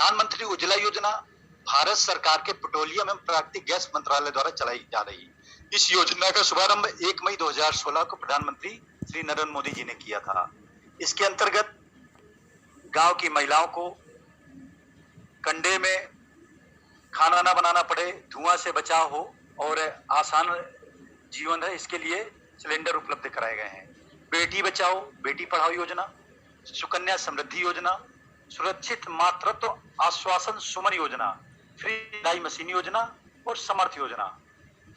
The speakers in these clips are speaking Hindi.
प्रधानमंत्री उज्ज्वला योजना भारत सरकार के पेट्रोलियम एवं प्राकृतिक गैस मंत्रालय द्वारा चलाई जा रही है। इस योजना का शुभारंभ 1 मई 2016 को प्रधानमंत्री श्री नरेंद्र मोदी जी ने किया था। इसके अंतर्गत गांव की महिलाओं को कंडे में खाना ना बनाना पड़े, धुआं से बचाव हो और आसान जीवन है, इसके लिए सिलेंडर उपलब्ध कराए गए हैं। बेटी बचाओ बेटी पढ़ाओ योजना, सुकन्या समृद्धि योजना, सुरक्षित मातृत्व आश्वासन सुमन योजना, फ्री सिलाई मशीन योजना और समर्थ योजना।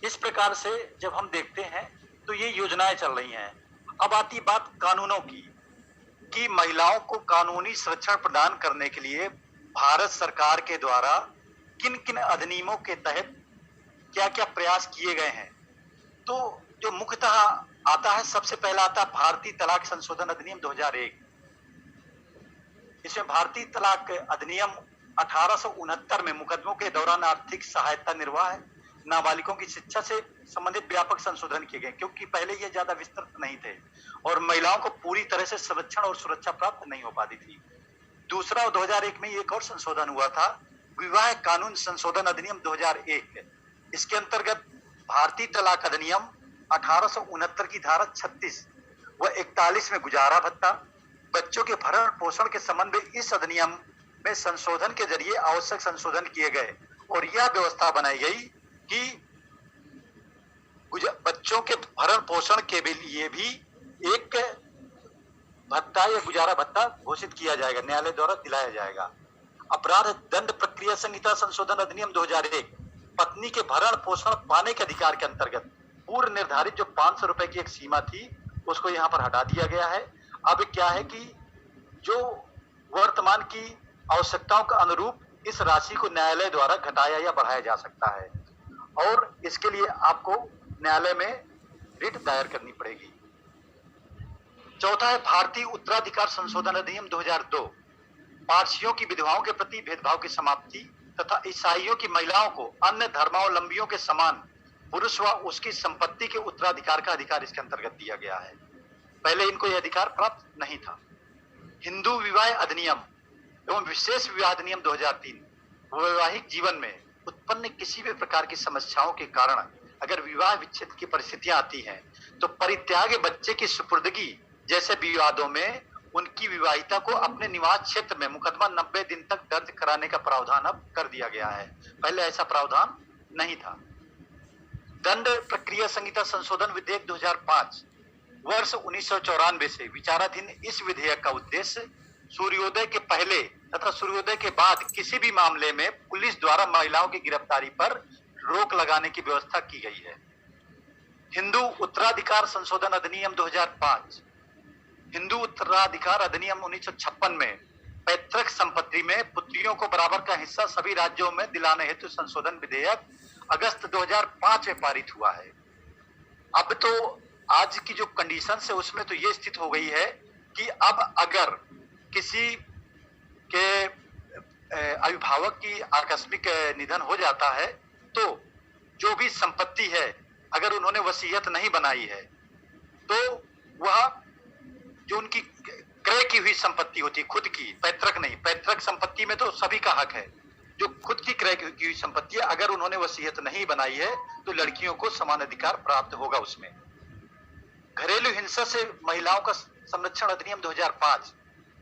इस प्रकार से जब हम देखते हैं तो ये योजनाएं चल रही हैं। अब आती बात कानूनों की कि महिलाओं को कानूनी संरक्षण प्रदान करने के लिए भारत सरकार के द्वारा किन किन अधिनियमों के तहत क्या क्या प्रयास किए गए हैं। तो जो मुख्यतः आता है, सबसे पहला आता है भारतीय तलाक संशोधन अधिनियम 2001। इसमें भारतीय तलाक अधिनियम 1869 में मुकदमों के दौरान आर्थिक सहायता निर्वाह, नाबालिगों की शिक्षा से संबंधित व्यापक संशोधन किए गए, क्योंकि पहले ये ज्यादा विस्तृत नहीं थे और महिलाओं को पूरी तरह से संरक्षण और सुरक्षा प्राप्त नहीं हो पाती थी। दूसरा 2001 में एक और संशोधन हुआ था, विवाह कानून संशोधन अधिनियम 2001। इसके अंतर्गत भारतीय तलाक अधिनियम 1869 की धारा 36 व 41 में गुजारा भत्ता, बच्चों के भरण पोषण के संबंध में इस अधिनियम में संशोधन के जरिए आवश्यक संशोधन किए गए और यह व्यवस्था बनाई गई कि बच्चों के भरण पोषण के लिए भी एक भत्ता या गुजारा भत्ता घोषित किया जाएगा, न्यायालय द्वारा दिलाया जाएगा। अपराध दंड प्रक्रिया संहिता संशोधन अधिनियम 2001, पत्नी के भरण पोषण पाने के अधिकार के अंतर्गत पूर्व निर्धारित जो 500 रुपए की एक सीमा थी उसको यहाँ पर हटा दिया गया है। अब क्या है कि जो वर्तमान की आवश्यकताओं के अनुरूप इस राशि को न्यायालय द्वारा घटाया या बढ़ाया जा सकता है और इसके लिए आपको न्यायालय में रिट दायर करनी पड़ेगी। चौथा है भारतीय उत्तराधिकार संशोधन अधिनियम 2002, पारसियों की विधवाओं के प्रति भेदभाव की समाप्ति तथा ईसाइयों की महिलाओं को अन्य धर्मावलंबियों के समान पुरुष व उसकी संपत्ति के उत्तराधिकार का अधिकार इसके अंतर्गत दिया गया है। पहले इनको यह अधिकार प्राप्त नहीं था। हिंदू विवाह अधिनियम एवं विशेष विवाह अधिनियम 2003, वैवाहिक जीवन में उत्पन्न किसी भी प्रकार की समस्याओं के कारण अगर विवाह विच्छेद की परिस्थितियां आती हैं तो परित्याग बच्चे की सुपुर्दगी जैसे विवादों में उनकी विवाहिता को अपने निवास क्षेत्र में मुकदमा 90 दिन तक दर्ज कराने का प्रावधान अब कर दिया गया है, पहले ऐसा प्रावधान नहीं था। दंड प्रक्रिया संहिता संशोधन विधेयक 2005 वर्ष 1994 से विचाराधीन इस विधेयक का उद्देश्य सूर्योदय के पहले तथा सूर्योदय के बाद किसी भी मामले में पुलिस द्वारा महिलाओं की गिरफ्तारी पर रोक लगाने की व्यवस्था की गई है। हिंदू उत्तराधिकार संशोधन अधिनियम 2005, हिंदू उत्तराधिकार अधिनियम 1956 में पैतृक संपत्ति में पुत्रियों को बराबर का हिस्सा सभी राज्यों में दिलाने हेतु संशोधन विधेयक अगस्त 2005 में पारित हुआ है। अब तो आज की जो कंडीशन है उसमें तो ये स्थिति हो गई है कि अब अगर किसी के अभिभावक की आकस्मिक निधन हो जाता है तो जो भी संपत्ति है अगर उन्होंने वसीयत नहीं बनाई है तो वह जो उनकी क्रय की हुई संपत्ति होती है, खुद की, पैतृक नहीं, पैतृक संपत्ति में तो सभी का हक है, जो खुद की क्रय की हुई संपत्ति है अगर उन्होंने वसीयत नहीं बनाई है तो लड़कियों को समान अधिकार प्राप्त होगा उसमें। घरेलू हिंसा से महिलाओं का संरक्षण अधिनियम 2005,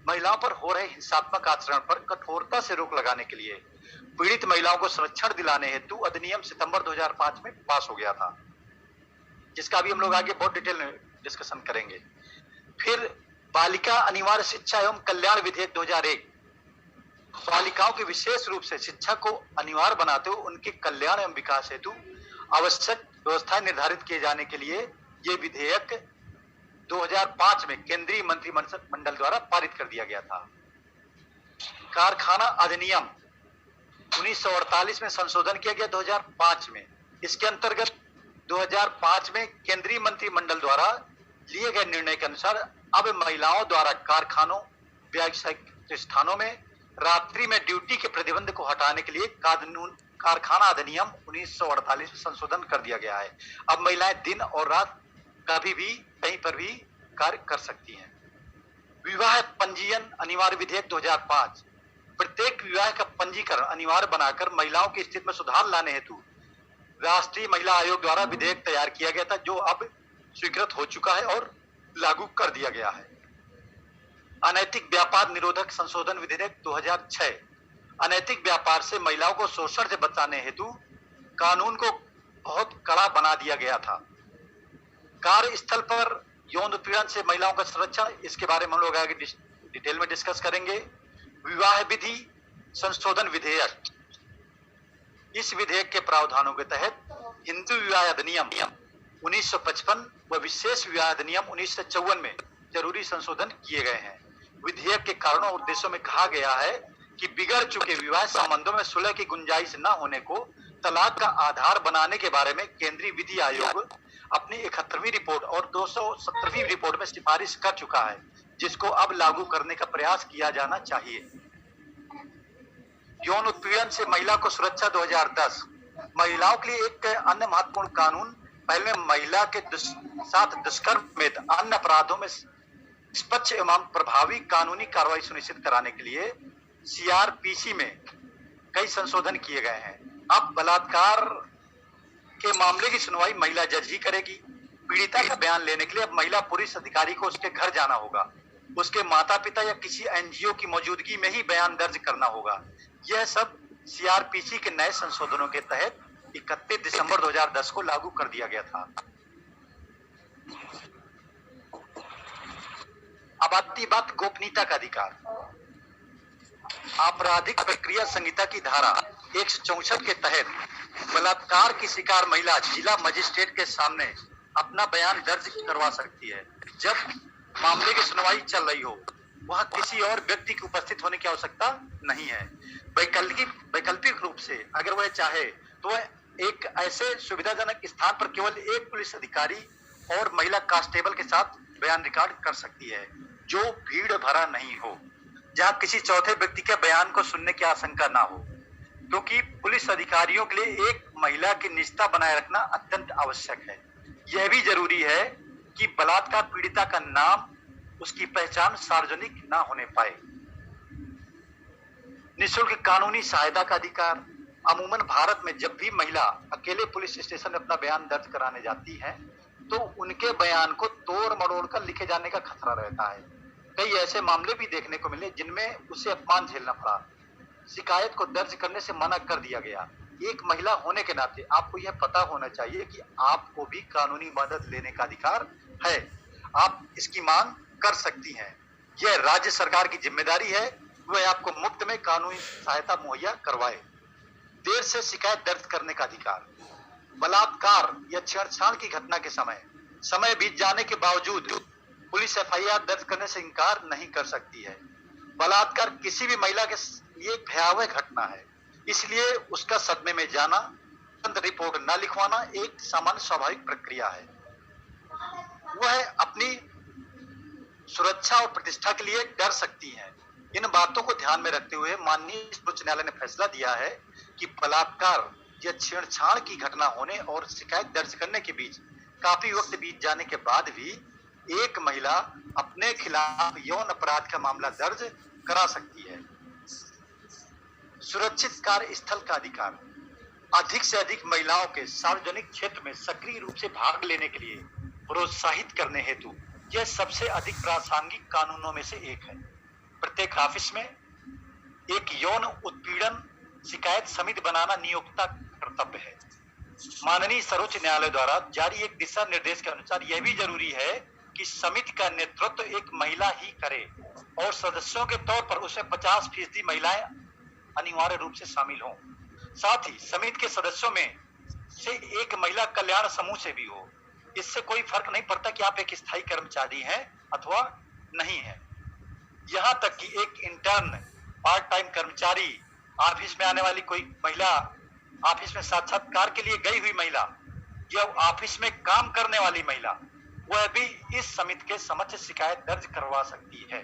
महिलाओं पर हो रहे हिंसात्मक आचरण पर कठोरता से रोक लगाने के लिए पीड़ित महिलाओं को संरक्षण दिलाने हेतु अधिनियम सितंबर 2005 में पास हो गया था, जिसका भी हम लोग आगे बहुत डिटेल में डिस्कशन करेंगे। फिर बालिका अनिवार्य शिक्षा एवं कल्याण विधेयक 2001, बालिकाओं की विशेष रूप से शिक्षा को अनिवार्य बनाते हुए उनके कल्याण एवं विकास हेतु आवश्यक व्यवस्थाएं निर्धारित किए जाने के लिए ये विधेयक 2005 में केंद्रीय मंत्रिमंडल द्वारा पारित कर दिया गया था। कारखाना अधिनियम 1948 में संशोधन किया गया 2005 में। इसके अंतर्गत 2005 में केंद्रीय मंत्रिमंडल द्वारा लिए गए निर्णय के अनुसार अब महिलाओं द्वारा कारखानों, व्यावसायिक स्थानों में रात्रि में ड्यूटी के प्रतिबंध को हटाने के लिए कारखाना अधिनियम 1948 में संशोधन कर दिया गया है। अब महिलाएं दिन और रात कभी भी कहीं पर भी कार्य कर सकती हैं। विवाह पंजीयन अनिवार्य विधेयक 2005, प्रत्येक विवाह का पंजीकरण अनिवार्य बनाकर महिलाओं की स्थिति में सुधार लाने हेतु राष्ट्रीय महिला आयोग द्वारा विधेयक तैयार किया गया था, जो अब स्वीकृत हो चुका है और लागू कर दिया गया है। अनैतिक व्यापार निरोधक संशोधन विधेयक 2006 अनैतिक व्यापार से महिलाओं को शोषण से बचाने हेतु कानून को बहुत कड़ा बना दिया गया था। कार्यस्थल पर यौन उत्पीड़न से महिलाओं का सुरक्षा, इसके बारे में हम लोग आगे डिटेल में डिस्कस करेंगे। विवाह विधि संशोधन विधेयक, इस विधेयक के प्रावधानों के तहत हिंदू विवाह अधिनियम 1955 व विशेष विवाह अधिनियम 1954 में जरूरी संशोधन किए गए हैं। विधेयक के कारणों और उद्देश्यों में कहा गया है कि बिगड़ चुके विवाह संबंधों में सुलह की गुंजाइश न होने को तलाक का आधार बनाने के बारे में केंद्रीय विधि आयोग अपनी 71वीं रिपोर्ट और 270वीं रिपोर्ट में सिफारिश कर चुका है, जिसको अब लागू करने का प्रयास किया जाना चाहिए। यौन उत्पीड़न से महिला को सुरक्षा 2010 महिलाओं के लिए एक अन्य महत्वपूर्ण कानून पहले महिला के साथ दुष्कर्म में अन्य अपराधों में निष्पक्ष एवं प्रभावी कानूनी कार्रवाई सुनिश्चित कराने के लिए सीआरपीसी में कई संशोधन किए गए हैं। अब बलात्कार के मामले की सुनवाई महिला जज ही करेगी। पीड़िता का बयान लेने के लिए अब महिला पुलिस अधिकारी को उसके घर जाना होगा, उसके माता पिता या किसी एनजीओ की मौजूदगी में ही बयान दर्ज करना होगा। यह सब सीआरपीसी के नए संशोधनों के तहत 31 दिसंबर 2010 को लागू कर दिया गया था। अब आती बात गोपनीयता का अधिकार। आपराधिक प्रक्रिया संहिता की धारा 164 के तहत बलात्कार की शिकार महिला जिला मजिस्ट्रेट के सामने अपना बयान दर्ज करवा सकती है। जब मामले की सुनवाई चल रही हो, वहां किसी और व्यक्ति की उपस्थित होने की आवश्यकता नहीं है। वैकल्पिक रूप से अगर वह चाहे तो वह एक ऐसे सुविधाजनक स्थान पर केवल एक पुलिस अधिकारी और महिला कांस्टेबल के साथ बयान रिकॉर्ड कर सकती है, जो भीड़ भरा नहीं हो, जहां किसी चौथे व्यक्ति के बयान को सुनने की आशंका ना हो, क्योंकि पुलिस अधिकारियों के लिए एक महिला की निजता बनाए रखना अत्यंत आवश्यक है। यह भी जरूरी है कि बलात्कार पीड़िता का नाम, उसकी पहचान सार्वजनिक ना होने पाए। निःशुल्क कानूनी सहायता का अधिकार। अमूमन भारत में जब भी महिला अकेले पुलिस स्टेशन में अपना बयान दर्ज कराने जाती है, तो उनके बयान को तोड़ मरोड़ कर लिखे जाने का खतरा रहता है। कई ऐसे मामले भी देखने को मिले जिनमें उसे अपमान झेलना पड़ा, शिकायत को दर्ज करने से मना कर दिया गया। एक महिला होने के नाते आपको यह पता होना चाहिए कि आपको भी कानूनी मदद लेने का अधिकार है, आप इसकी मांग कर सकती हैं। यह राज्य सरकार की जिम्मेदारी है, वह आपको मुफ्त में कानूनी सहायता मुहैया करवाए। देर से शिकायत दर्ज करने का अधिकार। बलात्कार या छेड़छाड़ की घटना के समय बीत जाने के बावजूद पुलिस एफआईआर दर्ज करने से इनकार नहीं कर सकती है। बलात्कार किसी भी महिला के लिए भयावह घटना है, इसलिए उसका सदमे में जाना, तुरंत रिपोर्ट न लिखवाना एक सामान्य स्वाभाविक प्रक्रिया है। वह अपनी सुरक्षा और प्रतिष्ठा के लिए डर सकती हैं। इन बातों को ध्यान में रखते हुए माननीय उच्च न्यायालय ने फैसला दिया है कि बलात्कार या छेड़छाड़ की घटना होने और शिकायत दर्ज करने के बीच काफी वक्त बीत जाने के बाद भी एक महिला अपने खिलाफ यौन अपराध का मामला दर्ज करा सकती है। सुरक्षित कार्यस्थल का अधिकार। अधिक से अधिक महिलाओं के सार्वजनिक क्षेत्र में सक्रिय रूप से भाग लेने के लिए प्रोत्साहित करने हेतु यह सबसे अधिक प्रासंगिक कानूनों में से एक है। प्रत्येक ऑफिस में एक यौन उत्पीड़न शिकायत समिति बनाना नियोक्ता कर्तव्य है। माननीय सर्वोच्च न्यायालय द्वारा जारी एक दिशा निर्देश के अनुसार यह भी जरूरी है कि समिति का नेतृत्व एक महिला ही करे और सदस्यों के तौर पर उसमें 50% महिलाएं अनिवार्य रूप से शामिल हों। साथ ही समिति के सदस्यों में से एक महिला कल्याण समूह से भी हो। इससे कोई फर्क नहीं पड़ता कि आप एक स्थायी कर्मचारी हैं अथवा नहीं है। यहाँ तक कि एक इंटर्न, पार्ट टाइम कर्मचारी, ऑफिस में आने वाली कोई महिला, ऑफिस में साक्षात्कार के लिए गई हुई महिला या ऑफिस में काम करने वाली महिला, वह भी इस समिति के समक्ष शिकायत दर्ज करवा सकती है।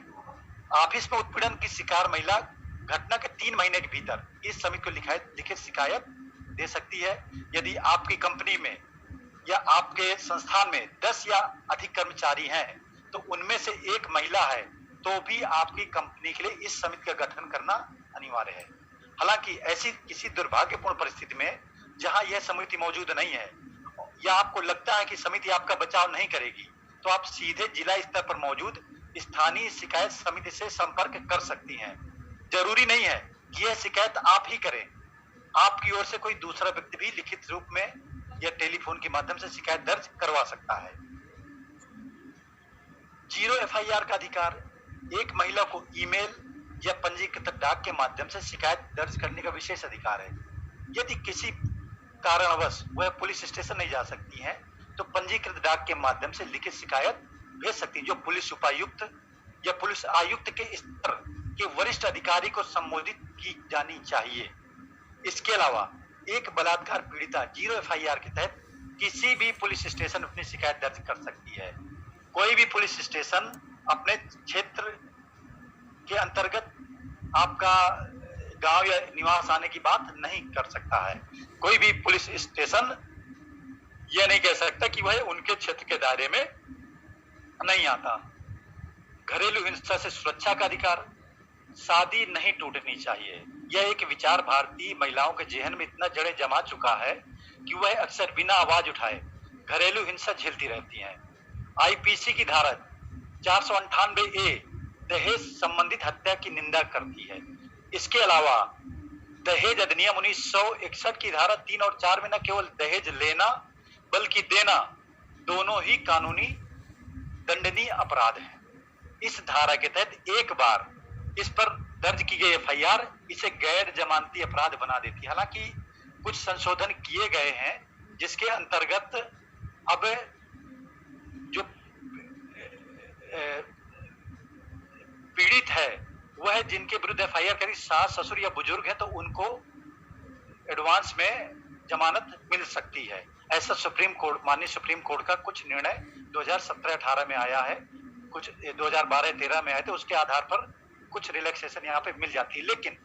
ऑफिस में उत्पीड़न की शिकार महिला घटना के 3 महीने के भीतर इस समिति को लिखित शिकायत दे सकती है। यदि आपकी कंपनी में या आपके संस्थान में 10 या अधिक कर्मचारी हैं, तो उनमें से एक महिला है, तो भी आपकी कंपनी के लिए इस समिति का गठन करना अनिवार्य है। हालांकि ऐसी किसी दुर्भाग्यपूर्ण परिस्थिति में जहां यह समिति मौजूद नहीं है या आपको लगता है कि समिति आपका बचाव नहीं करेगी, तो आप सीधे जिला स्तर पर मौजूद स्थानीय शिकायत समिति से संपर्क कर सकती हैं। जरूरी नहीं है कि यह शिकायत आप ही करें, आपकी ओर से कोई दूसरा व्यक्ति भी लिखित रूप में या टेलीफोन के माध्यम से शिकायत दर्ज करवा सकता है। जीरो एफआईआर का अधिकार एक महिला को ईमेल या पंजीकृत डाक के माध्यम से शिकायत दर्ज करने का विशेष अधिकार है। यदि किसी कारणवश वह पुलिस स्टेशन नहीं जा सकती हैं, तो पंजीकृत डाक के माध्यम से लिखित शिकायत भेज सकती है, जो पुलिस उपायुक्त या पुलिस आयुक्त के स्तर के वरिष्ठ अधिकारी को संबोधित की जानी चाहिए। इसके अलावा एक बलात्कार पीड़िता जीरो एफआईआर के तहत किसी भी पुलिस स्टेशन अपनी शिकायत दर्ज कर सकती है। कोई भी पुलिस स्टेशन अपने क्षेत्र के अंतर्गत आपका गांव या निवास आने की बात नहीं कर सकता है। कोई भी पुलिस स्टेशन यह नहीं कह सकता कि वह उनके क्षेत्र के दायरे में नहीं आता। घरेलू हिंसा से सुरक्षा का अधिकार, शादी नहीं टूटनी चाहिए। यह एक विचार भारतीय महिलाओं के जेहन में इतना जड़े जमा चुका है कि वह अक्सर बिना आवाज उठाए घरेलू हिंसा झेलती रहती हैं। आईपीसी की धारा 498A दहेज संबंधित हत्या की निंदा करती है। इसके अलावा दहेज अधिनियम 1961 की धारा 3 और 4 में न केवल दहेज लेना बल्कि देना दोनों ही कानूनी दंडनीय अपराध है। इस धारा के तहत एक बार इस पर दर्ज की गई एफआईआर इसे गैर जमानती अपराध बना देती है। हालांकि कुछ संशोधन किए गए हैं जिसके अंतर्गत अब जो पीड़ित है वह जिनके विरुद्ध एफआईआर करी सास ससुर या बुजुर्ग है, तो उनको एडवांस में जमानत मिल सकती है। ऐसा माननीय सुप्रीम कोर्ट का कुछ निर्णय 2017-18 में आया है, कुछ 2012-13 में आए थे। उसके आधार पर कुछ रिलैक्सेशन यहाँ पे मिल जाती है। लेकिन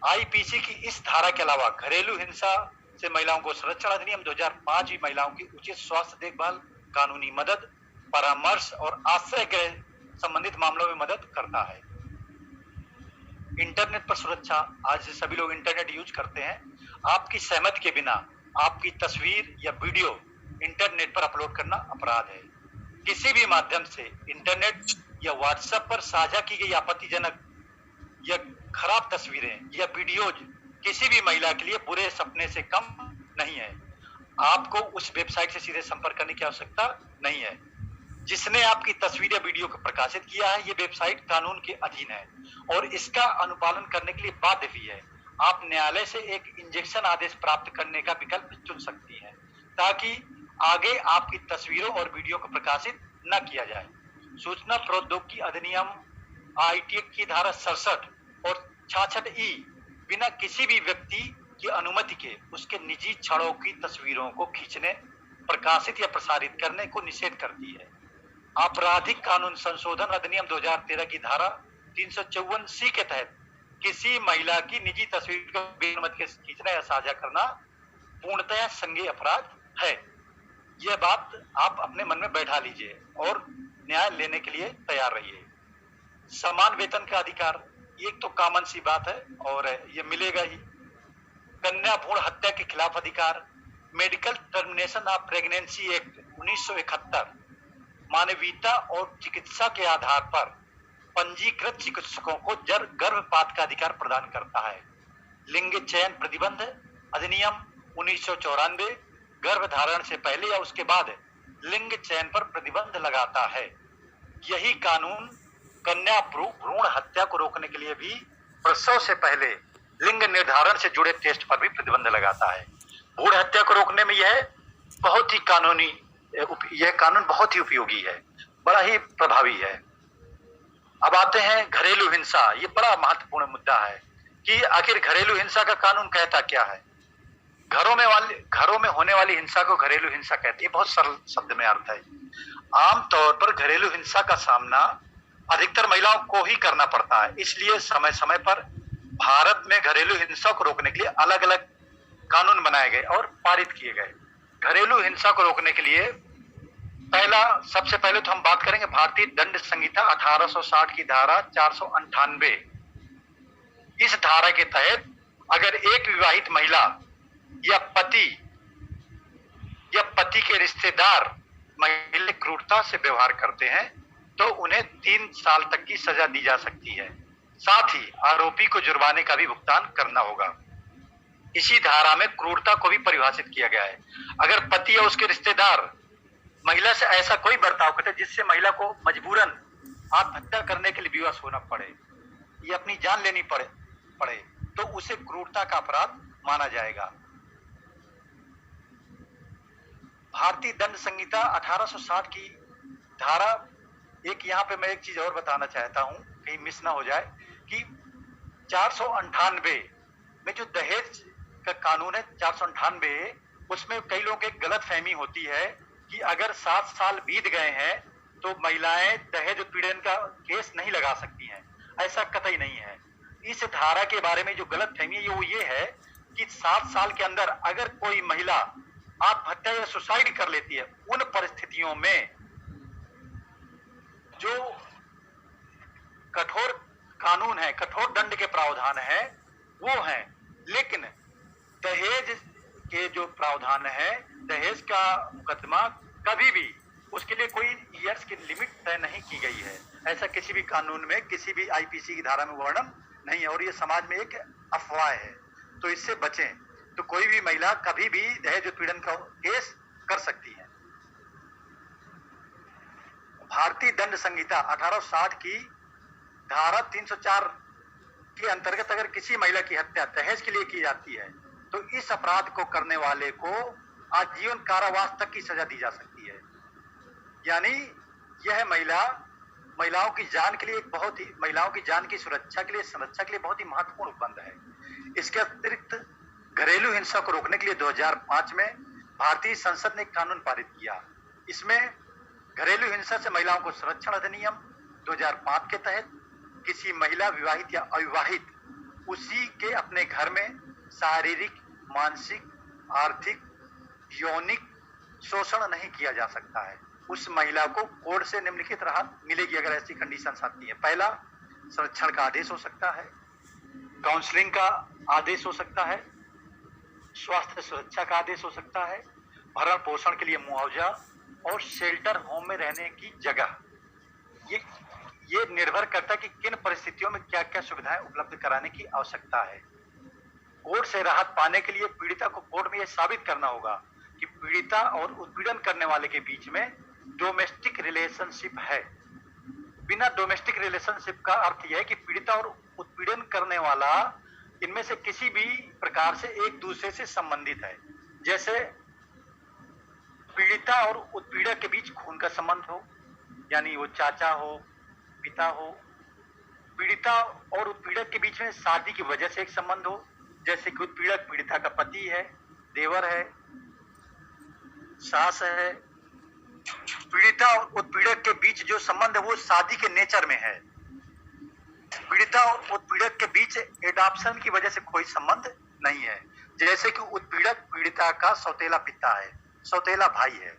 आईपीसी की इस धारा के अलावा घरेलू हिंसा से महिलाओं को संरक्षण अधिनियम 2005 भी महिलाओं की उचित स्वास्थ्य देखभाल, कानूनी मदद, परामर्श और आश्रय गृह संबंधित मामलों में मदद करता है। इंटरनेट पर सुरक्षा, आज सभी लोग इंटरनेट यूज करते हैं। आपकी सहमति के बिना आपकी तस्वीर या वीडियो इंटरनेट पर अपलोड करना अपराध है। किसी भी माध्यम से इंटरनेट या व्हाट्सएप पर साझा की गई आपत्तिजनक या खराब तस्वीरें या वीडियोज किसी भी महिला के लिए बुरे सपने से कम नहीं है। आपको उस वेबसाइट से सीधे संपर्क करने की आवश्यकता नहीं है। जिसने आपकी तस्वीर या वीडियो को प्रकाशित किया है, ये वेबसाइट कानून के अधीन है और इसका अनुपालन करने के लिए बाध्य भी है। आप न्यायालय से एक इंजेक्शन आदेश प्राप्त करने का विकल्प चुन सकती हैं ताकि आगे आपकी तस्वीरों और वीडियो को प्रकाशित न किया जाए। सूचना प्रौद्योगिकी अधिनियम आईटी की धारा 67 और 66E बिना किसी भी व्यक्ति की अनुमति के उसके निजी क्षणों की तस्वीरों को खींचने, प्रकाशित या प्रसारित करने को निषेध करती है। आपराधिक कानून संशोधन अधिनियम 2013 की धारा 354C के तहत किसी महिला की निजी तस्वीर को बिना अनुमति के खींचना या साझा करना पूर्णतः संज्ञेय अपराध है। यह बात आप अपने मन में बैठा लीजिए और न्याय लेने के लिए तैयार रहिए। समान वेतन का अधिकार, ये तो कॉमन सी बात है और ये मिलेगा ही। कन्या भ्रूण हत्या के खिलाफ अधिकार, medical termination of pregnancy act 1971 मानवीयता और चिकित्सा के आधार पर पंजीकृत चिकित्सकों को गर्भपात का अधिकार प्रदान करता है। लिंग चयन प्रतिबंध अधिनियम 1994 गर्भधारण से पहले या उसके बाद लिंग चयन पर प्रतिबंध लगाता है। यही कानून कन्या भ्रूण हत्या को रोकने के लिए भी प्रसव से पहले लिंग निर्धारण से जुड़े टेस्ट पर भी प्रतिबंध लगाता है। भ्रूण हत्या को रोकने में यह कानून बहुत ही उपयोगी है, बड़ा ही प्रभावी है। अब आते हैं घरेलू हिंसा। ये बड़ा महत्वपूर्ण मुद्दा है कि आखिर घरेलू हिंसा का कानून कहता क्या है। घरों में होने वाली हिंसा को घरेलू हिंसा कहते हैं। बहुत सरल शब्द में अर्थ है। आमतौर पर घरेलू हिंसा का सामना अधिकतर महिलाओं को ही करना पड़ता है, इसलिए समय समय पर भारत में घरेलू हिंसा को रोकने के लिए अलग अलग कानून बनाए गए और पारित किए गए। घरेलू हिंसा को रोकने के लिए पहला, सबसे पहले तो हम बात करेंगे भारतीय दंड संहिता 1860 की धारा 498। इस धारा के तहत अगर एक विवाहित महिला या पति के रिश्तेदार महिला क्रूरता से व्यवहार करते हैं तो उन्हें 3 साल तक की सजा दी जा सकती है। साथ ही आरोपी को जुर्माने का भी भुगतान करना होगा। इसी धारा में क्रूरता को भी परिभाषित किया गया है। अगर पति या उसके रिश्तेदार महिला से ऐसा कोई बर्ताव करते जिससे महिला को मजबूरन आत्महत्या करने के लिए विवश होना पड़े या अपनी जान लेनी पड़े तो उसे क्रूरता का अपराध माना जाएगा। भारतीय दंड संहिता 1860 की धारा एक, यहाँ पे मैं एक चीज और बताना चाहता हूं कहीं मिस ना हो जाए कि 498 में जो दहेज का कानून है 498, उसमें कई लोगों की गलत फहमी होती है कि अगर 7 साल बीत गए हैं तो महिलाएं दहेज उत्पीड़न का केस नहीं लगा सकती हैं। ऐसा कतई नहीं है। इस धारा के बारे में जो गलत फहमी है वो ये है कि 7 साल के अंदर अगर कोई महिला आत्महत्या या सुसाइड कर लेती है, उन परिस्थितियों में जो कठोर कानून है, कठोर दंड के प्रावधान है वो है। लेकिन दहेज के जो प्रावधान है, दहेज का मुकदमा कभी भी उसके लिए कोई ईयर्स की लिमिट तय नहीं की गई है। ऐसा किसी भी कानून में, किसी भी आईपीसी की धारा में वर्णन नहीं है और ये समाज में एक अफवाह है, तो इससे बचें। तो कोई भी महिला कभी भी दहेज उत्पीड़न का केस कर सकती है। भारतीय दंड संहिता 1860 की धारा 304 के अंतर्गत अगर किसी महिला की हत्या दहेज के लिए की जाती है तो इस अपराध को करने वाले को आजीवन कारावास तक की सजा दी जा सकती है। यानी यह महिलाओं की जान के लिए महिलाओं की जान की सुरक्षा के लिए, संरक्षा के लिए बहुत ही महत्वपूर्ण उपबंध है। इसके अतिरिक्त घरेलू हिंसा को रोकने के लिए 2005 में भारतीय संसद ने कानून पारित किया। इसमें घरेलू हिंसा से महिलाओं को संरक्षण अधिनियम 2005 के तहत किसी महिला, विवाहित या अविवाहित, उसी के अपने घर में शारीरिक, मानसिक, आर्थिक, यौनिक शोषण नहीं किया जा सकता है। उस महिला को कोर्ट से निम्नलिखित राहत मिलेगी अगर ऐसी कंडीशंस आती है। पहला, संरक्षण का आदेश हो सकता है, काउंसलिंग का आदेश हो सकता है, स्वास्थ्य सुरक्षा का आदेश हो सकता है, भरण पोषण के लिए मुआवजा और शेल्टर होम में रहने की जगह। ये निर्भर करता है कि किन परिस्थितियों में क्या क्या सुविधाएं उपलब्ध कराने की आवश्यकता है। कोर्ट से राहत पाने के लिए पीड़िता को कोर्ट में यह साबित करना होगा कि पीड़िता और उत्पीड़न करने वाले के बीच में डोमेस्टिक रिलेशनशिप है। बिना डोमेस्टिक रिलेशनशिप का अर्थ यह है कि पीड़िता और उत्पीड़न करने वाला इनमें से किसी भी प्रकार से एक दूसरे से संबंधित है। जैसे पीड़िता और उत्पीड़क के बीच खून का संबंध हो, यानी वो चाचा हो, पिता हो। पीड़िता और उत्पीड़क के बीच में शादी की वजह से एक संबंध हो, जैसे कि उत्पीड़क पीड़िता का पति है, देवर है, सास है। पीड़िता और उत्पीड़क के बीच जो संबंध है वो शादी के नेचर में है। पीड़िता और उत्पीड़क के बीच एडॉप्शन की वजह से कोई संबंध नहीं है, जैसे कि उत्पीड़क पीड़िता का सौतेला पिता है, सौतेला भाई है।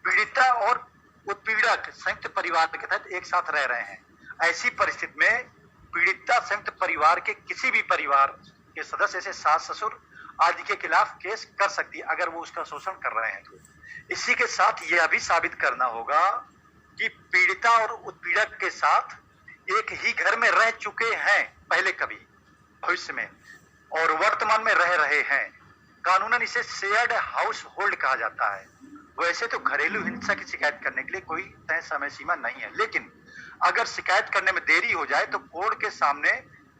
पीड़िता और उत्पीड़क संयुक्त परिवार के तहत एक साथ रह रहे हैं। ऐसी परिस्थिति में पीड़िता संयुक्त परिवार के किसी भी परिवार के सदस्य जैसे सास, ससुर आदि के खिलाफ केस कर सकती है अगर वो उसका शोषण कर रहे हैं तो। इसी के साथ यह भी साबित करना होगा कि पीड़िता और उत्पीड़क के साथ एक ही घर में रह चुके हैं पहले कभी भविष्य में और वर्तमान में रह रहे हैं। कानूनन इसे शेयर्ड हाउस होल्ड कहा जाता है। वैसे तो घरेलू हिंसा की शिकायत करने के लिए कोई तय समय सीमा नहीं है, लेकिन अगर शिकायत करने में देरी हो जाए तो कोर्ट के सामने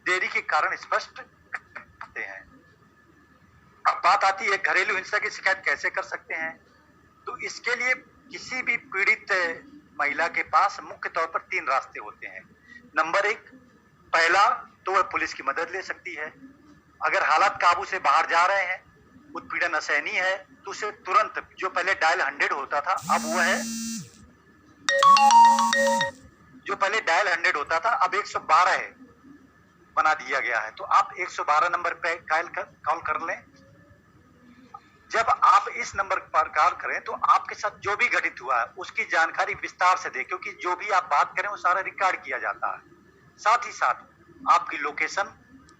देरी के कारण स्पष्ट करते हैं। अब बात आती है घरेलू हिंसा की शिकायत कैसे कर सकते हैं। तो इसके लिए किसी भी पीड़ित महिला के पास मुख्य तौर पर 3 रास्ते होते हैं। नंबर 1, पहला तो वह पुलिस की मदद ले सकती है। अगर हालात काबू से बाहर जा रहे हैं, उत्पीड़न असहनीय है, तो उसे तुरंत, जो पहले डायल 100 होता था अब वो है, जो पहले डायल 100 होता था अब 112 बना दिया गया है। तो आप 112 नंबर पे कॉल कर लें। जब आप इस नंबर पर कॉल करें तो आपके साथ जो भी घटित हुआ है उसकी जानकारी विस्तार से दें, क्योंकि जो भी आप बात करें वो सारा रिकॉर्ड किया जाता है। साथ ही साथ आपकी लोकेशन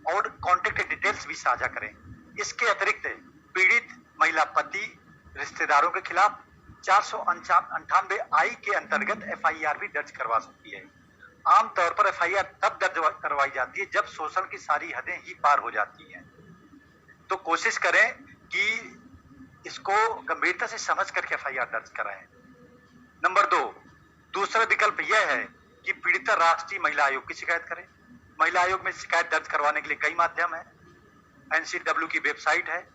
और कॉन्टेक्ट डिटेल्स भी साझा करें। इसके अतिरिक्त पीड़ित महिला पति रिश्तेदारों के खिलाफ 498 आई के अंतर्गत एफआईआर भी दर्ज करवा सकती है। आमतौर पर एफआईआर तब दर्ज करवाई जाती है जब शोषण की सारी हदें ही पार हो जाती हैं। तो कोशिश करें कि इसको गंभीरता से समझ करके एफआईआर दर्ज कराएं। नंबर 2, दूसरा विकल्प यह है कि पीड़िता राष्ट्रीय महिला आयोग की शिकायत करें। महिला आयोग में शिकायत दर्ज करवाने के लिए कई माध्यम है। एनसीडब्ल्यू की वेबसाइट है,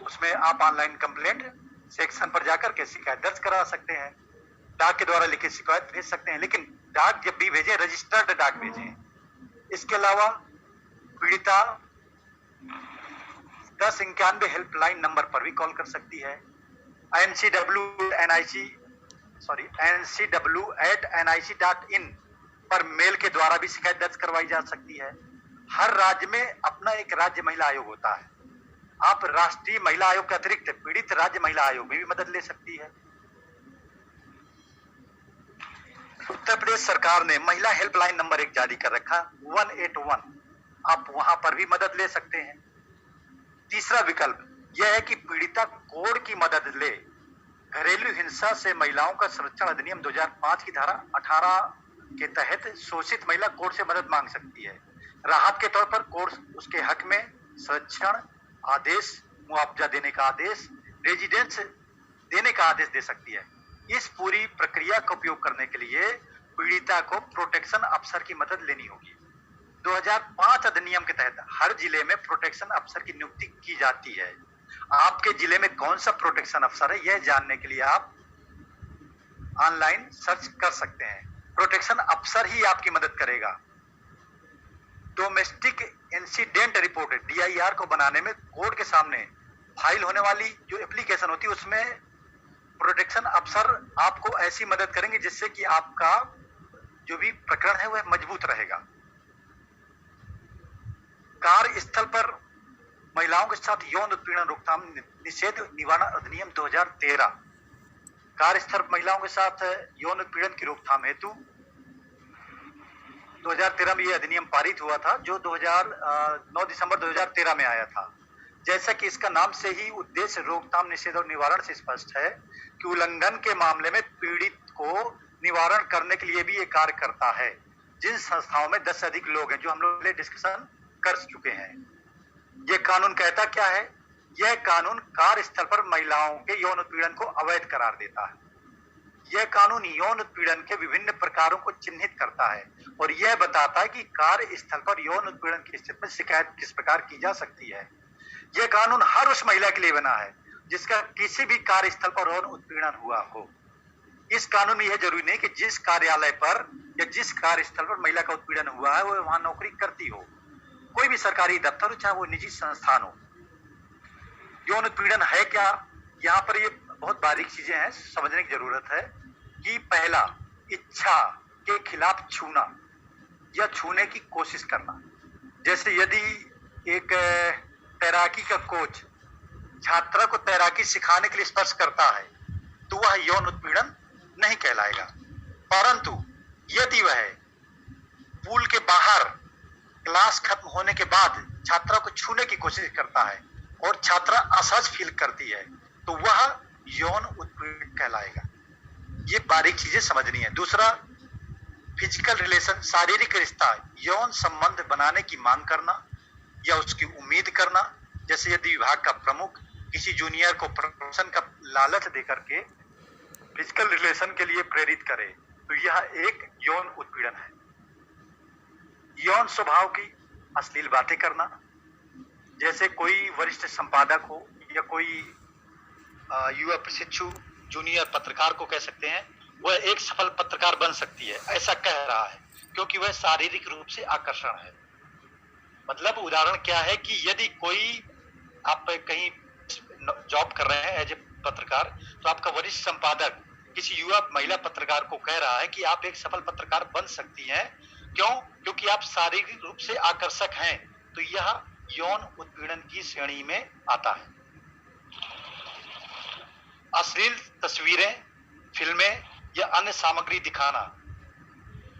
उसमें आप ऑनलाइन कंप्लेंट सेक्शन पर जाकर के शिकायत दर्ज करा सकते हैं। डाक के द्वारा लिखित शिकायत भेज सकते हैं, लेकिन डाक जब भी भेजें रजिस्टर्ड डाक भेजें। इसके अलावा पीड़िता 1091 हेल्पलाइन नंबर पर भी कॉल कर सकती है। ncw@nic.in पर मेल के द्वारा भी शिकायत दर्ज करवाई जा सकती है। हर राज्य में अपना एक राज्य महिला आयोग होता है। आप राष्ट्रीय महिला आयोग के अतिरिक्त पीड़ित राज्य महिला आयोग में भी मदद ले सकती है। उत्तर प्रदेश सरकार ने महिला हेल्पलाइन नंबर एक जारी कर रखा 181, आप वहां पर भी मदद ले सकते हैं। तीसरा विकल्प यह है कि पीड़िता कोर्ट की मदद ले। घरेलू हिंसा से महिलाओं का संरक्षण अधिनियम 2005 की धारा 18 के तहत शोषित महिला कोर्ट से मदद मांग सकती है। राहत के तौर पर कोर्ट उसके हक में संरक्षण आदेश, मुआवजा देने का आदेश, रेजिडेंस देने का आदेश दे सकती है। इस पूरी प्रक्रिया का उपयोग करने के लिए पीड़िता को प्रोटेक्शन अफसर की मदद लेनी होगी। 2005 अधिनियम के तहत हर जिले में प्रोटेक्शन अफसर की नियुक्ति की जाती है। आपके जिले में कौन सा प्रोटेक्शन अफसर है, यह जानने के लिए आप ऑनलाइन सर्च कर सकते हैं। प्रोटेक्शन अफसर ही आपकी मदद करेगा। डोमेस्टिक इंसिडेंट रिपोर्ट DIR को बनाने में कोर्ट के सामने फाइल होने वाली जो एप्लीकेशन होती है उसमें प्रोटेक्शन अफसर आपको ऐसी मदद करेंगे जिससे कि आपका जो भी प्रकरण है वह मजबूत रहेगा। कार्यस्थल पर महिलाओं के साथ यौन उत्पीड़न रोकथाम निषेध निवारण अधिनियम 2013, कार्यस्थल महिलाओं के साथ यौन उत्पीड़न की रोकथाम हेतु 2013 में यह अधिनियम पारित हुआ था, जो 9 दिसंबर 2013 में आया था। जैसा कि इसका नाम से ही उद्देश्य रोकथाम, निषेध और निवारण से स्पष्ट है कि उल्लंघन के मामले में पीड़ित को निवारण करने के लिए भी ये कार्य करता है। जिन संस्थाओं में 10 से अधिक लोग हैं, जो हम लोग डिस्कशन कर चुके हैं। यह कानून कहता क्या है? यह कानून कार्यस्थल पर महिलाओं के यौन उत्पीड़न को अवैध करार देता है। यह कानून यौन उत्पीड़न के विभिन्न प्रकारों को चिन्हित करता है और यह बताता है कि कार्यस्थल पर यौन उत्पीड़न की स्थिति में शिकायत किस प्रकार की जा सकती है। यह कानून हर उस महिला के लिए बना है जिसका किसी भी कार्यस्थल पर यौन उत्पीड़न हुआ हो। इस कानून में यह जरूरी नहीं कि जिस कार्यालय पर या जिस कार्यस्थल पर महिला का उत्पीड़न हुआ है वो वहां नौकरी करती हो। कोई भी सरकारी दफ्तर हो, चाहे वो निजी संस्थान हो। यौन उत्पीड़न है क्या? यहाँ पर ये बहुत बारीक चीजें हैं, समझने की जरूरत है। कि पहला, इच्छा के खिलाफ छूना या छूने की कोशिश करना। जैसे यदि एक तैराकी का कोच छात्रा को तैराकी सिखाने के लिए स्पर्श करता है तो वह यौन उत्पीड़न नहीं कहलाएगा। परंतु यदि वह पूल के बाहर क्लास खत्म होने के बाद छात्रा को छूने की कोशिश करता है और छात्रा असहज फील करती है तो वह यौन उत्पीड़न कहलाएगा। ये बारीक चीजें समझनी है। दूसरा, फिजिकल रिलेशन, शारीरिक रिश्ता, यौन संबंध बनाने की मांग करना या उसकी उम्मीद करना। जैसे यदि विभाग का प्रमुख किसी जूनियर को प्रमोशन का लालच देकर के फिजिकल रिलेशन के लिए प्रेरित करे तो यह एक यौन उत्पीड़न है। यौन स्वभाव की अश्लील बातें करना, जैसे कोई वरिष्ठ संपादक हो या कोई युवा प्रशिक्षु जूनियर पत्रकार को कह सकते हैं वह एक सफल पत्रकार बन सकती है, ऐसा कह रहा है क्योंकि वह शारीरिक रूप से आकर्षण है। मतलब उदाहरण क्या है कि यदि कोई आप कहीं जॉब कर रहे हैं एज ए पत्रकार, तो आपका वरिष्ठ संपादक किसी युवा महिला पत्रकार को कह रहा है कि आप एक सफल पत्रकार बन सकती हैं। क्यों? क्योंकि आप शारीरिक रूप से आकर्षक हैं। तो यह यौन उत्पीड़न की श्रेणी में आता है। अश्लील तस्वीरें, फिल्में या अन्य सामग्री दिखाना।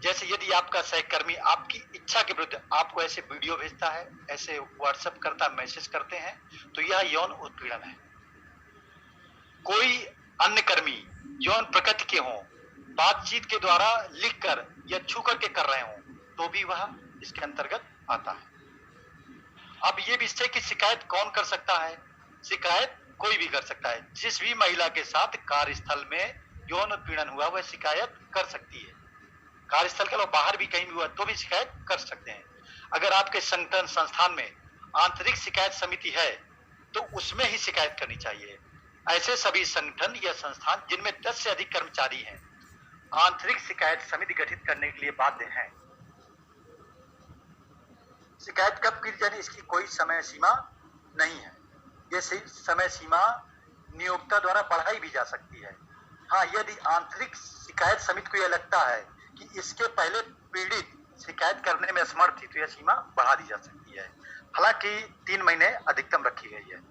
जैसे यदि आपका सहकर्मी आपकी इच्छा के विरुद्ध आपको ऐसे वीडियो भेजता है, ऐसे व्हाट्सएप करता, मैसेज करते हैं, तो यह यौन उत्पीड़न है। कोई अन्य कर्मी यौन प्रकृति के हों, बातचीत के द्वारा लिखकर या छू करके कर रहे हों, तो भी वह इसके अंतर्गत आता है। अब ये विषय की शिकायत कौन कर सकता है? शिकायत कोई भी कर सकता है। जिस भी महिला के साथ कार्यस्थल में यौन उत्पीड़न हुआ वह शिकायत कर सकती है। कार्यस्थल के अलावा बाहर भी कहीं भी हुआ तो भी शिकायत कर सकते हैं। अगर आपके संगठन संस्थान में आंतरिक शिकायत समिति है तो उसमें ही शिकायत करनी चाहिए। ऐसे सभी संगठन या संस्थान जिनमें 10 से अधिक कर्मचारी हैं आंतरिक शिकायत समिति गठित करने के लिए बाध्य हैं। शिकायत कब की जानी इसकी कोई समय सीमा नहीं है। ये समय सीमा नियोक्ता द्वारा बढ़ाई भी जा सकती है। हाँ, यदि आंतरिक शिकायत समिति को यह लगता है कि इसके पहले पीड़ित शिकायत करने में असमर्थ थी तो यह सीमा बढ़ा दी जा सकती है। हालांकि 3 महीने अधिकतम रखी गई है।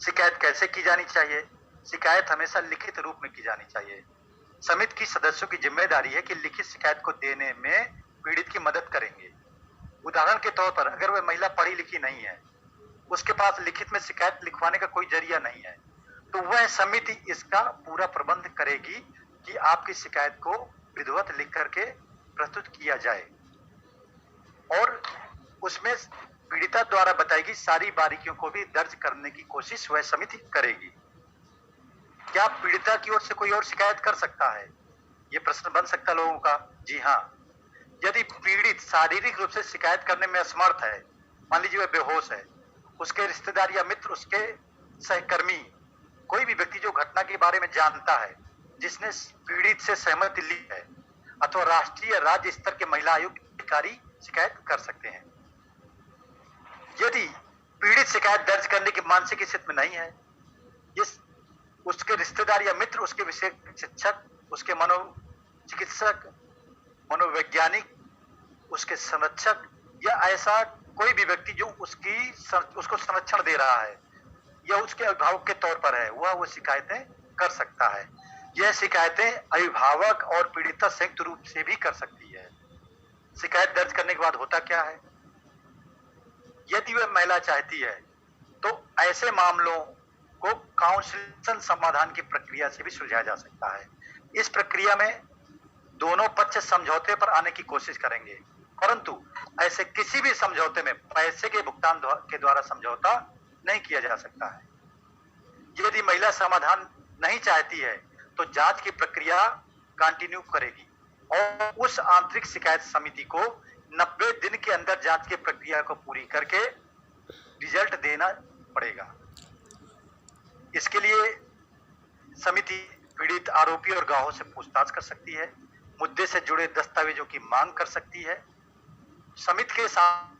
शिकायत कैसे की जानी चाहिए? शिकायत हमेशा लिखित रूप में की जानी चाहिए। समिति की सदस्यों की जिम्मेदारी है कि लिखित शिकायत को देने में पीड़ित की मदद करेंगे। उदाहरण के तौर पर अगर वह महिला पढ़ी लिखी नहीं है, उसके पास लिखित में शिकायत लिखवाने का कोई जरिया नहीं है, तो वह समिति इसका पूरा प्रबंध करेगी कि आपकी शिकायत को विधिवत लिख करके प्रस्तुत किया जाए और उसमें पीड़िता द्वारा बताएगी सारी बारीकियों को भी दर्ज करने की कोशिश वह समिति करेगी। क्या पीड़िता की ओर से कोई और शिकायत कर सकता है? ये प्रश्न बन सकता है लोगों का। जी हाँ, यदि पीड़ित शारीरिक रूप से शिकायत करने में असमर्थ है, मान लीजिए वह बेहोश है, उसके रिश्तेदार या मित्र, उसके सहकर्मी, कोई भी व्यक्ति जो घटना के बारे में जानता है, जिसने पीड़ित से सहमति ली है, अथवा राष्ट्रीय या राज्य स्तर के महिला आयोग के अधिकारी शिकायत कर सकते हैं। यदि पीड़ित शिकायत दर्ज करने की मानसिक स्थिति में नहीं है, उसके रिश्तेदार या मित्र, उसके विषय शिक्षक, उसके मनोचिकित्सक, मनोवैज्ञानिक, उसके संरक्षक या ऐसा कोई भी व्यक्ति जो उसको संरक्षण दे रहा है या उसके अभिभावक के तौर पर है, वह वो शिकायतें कर सकता है। यह शिकायतें अभिभावक और पीड़िता संयुक्त रूप से भी कर सकती है। शिकायत दर्ज करने के बाद होता क्या है? यदि वह महिला चाहती है तो ऐसे मामलों को काउंसिल समाधान की प्रक्रिया से भी सुलझाया जा सकता है। इस प्रक्रिया में दोनों पक्ष समझौते पर आने की कोशिश करेंगे, परंतु ऐसे किसी भी समझौते में पैसे के भुगतान के द्वारा समझौता नहीं किया जा सकता है। यदि महिला समाधान नहीं चाहती है तो जांच की प्रक्रिया कंटिन्यू करेगी और उस आंतरिक शिकायत समिति को 90 दिन के अंदर जांच की प्रक्रिया को पूरी करके रिजल्ट देना पड़ेगा। इसके लिए समिति पीड़ित, आरोपी और गवाहों से पूछताछ कर सकती है, मुद्दे से जुड़े दस्तावेजों की मांग कर सकती है। समिति के साथ